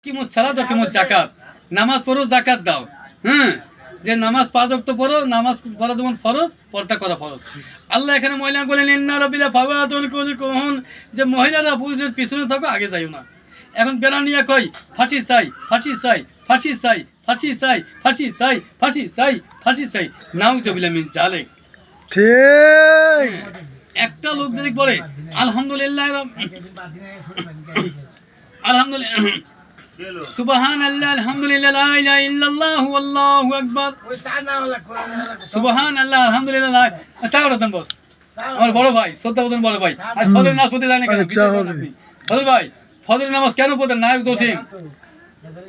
কিমত ছাড়া তো কিমত জাকাত, নামাজ পড়ো জাকাত দাও। হ্যাঁ, যে নামাজ 5 ওয়াক্ত পড়ো, নামাজ পড়া যেমন ফরজ, পর্দা করা ফরজ। আল্লাহ এখানে মহিলা বলেন ইন্না রাব্বিলা ফাওয়াতুল কুলকুহুন, যে মহিলারা পুরুষের পিছনে থাকো, আগে যাইও না। এখন বেলা নিয়ে কই ফাঁসি চাই, ফাঁসি চাই, ফাঁসি চাই, ফাঁসি চাই, ফাঁসি চাই, ফাঁসি চাই, ফাঁসি চাই, নাউযুবিল্লাহি মিন জালিক। ঠিক একটা লোক যদি পড়ে আলহামদুলিল্লাহ আলহামদুলিল্লাহ সুবহানাল্লাহ আলহামদুলিল্লাহ লা ইলাহা ইল্লাল্লাহু আল্লাহু আকবার সুবহানাল্লাহ আলহামদুলিল্লাহ লা তাওরাতান বস। আমার বড় ভাই, শ্রদ্ধাভাজন বড় ভাই, আজ ফজরের নামাজ পড়তে যায় না কেন? আচ্ছা হবে ফজর ভাই, ফজরের নামাজ কেন পড়তেন না জসিম?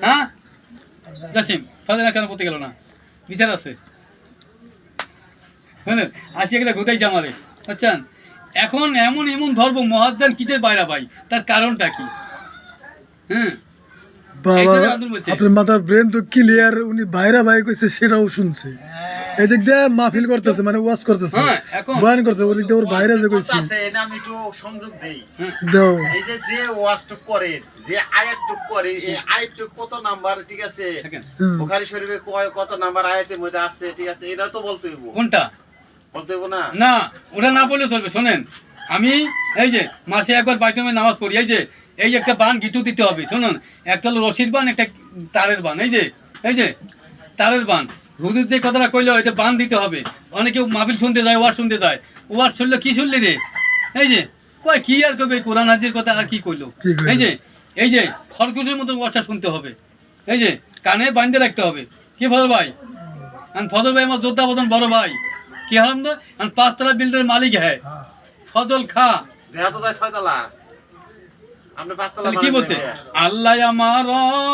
হ্যাঁ জসিম, ফজরের কেন পড়তে গেল না? বিচার আছে বুঝলেন? আসি একটা গোটাইছে আমারে, বুঝছেন? এখন এমন এমন ধর্ম মহাজ্জান কিসের বাইরা ভাই, তার কারণটা কি? হ্যাঁ বাবা, আপনার মাথার ব্রেন তো ক্লিয়ার। উনি ভাইরা ভাই কইছে সেটাও শুনছে, এদিক দিয়ে মাহফিল করতেছে, মানে ওয়াজ করতেছে, বয়ান করতেছে, ওদিক দিয়ে ওর ভাইরা যে কইছে। আমি একটু সংযোগ দেই, দাও। এই যে ওয়াজটুক করে, যে আয়াতটুক করে, এই আয়াতটুক কত নাম্বার, ঠিক আছে, বুখারী শরীফে কত নাম্বার আয়াতের মধ্যে আসছে, ঠিক আছে, এটা তো বলতে হইব। কোনটা বলতে হইব না? না, ওটা না বললে চলবে। শোনেন, আমি এই যে মাসে একবার বাইতুমে নামাজ পড়ি, এই যে একটা বান গিটু দিতে হবে। শুনুন, একটা হলো রশির বান, একটা তারের বান। এই যে তারের বান, হুজুর যে কথাটা কইলো, এটা বান দিতে হবে। অনেকে মাহফিল শুনতে যায়, ওয়াজ শুনতে যায়, ওয়াজ শুনলে কি শুনলি রে? এই যে কয় কি আর কবে কোরআন হাদিসের কথা আর কি কইলো? এই যে খরগোশের মতো ওয়াজটা শুনতে হবে, এই যে কানে বাঁধতে রাখতে হবে। কি ফজল ভাই? ফজল ভাই আমার যোদ্ধা বদন বড় ভাই। কি হলাম তো 5 তলা বিল্ডারের মালিক হ্যাঁ ফজল খা। দেয়া তো যায় 6 তলা, আপনি 5 তলা কি বলছে? আল্লাহ আমার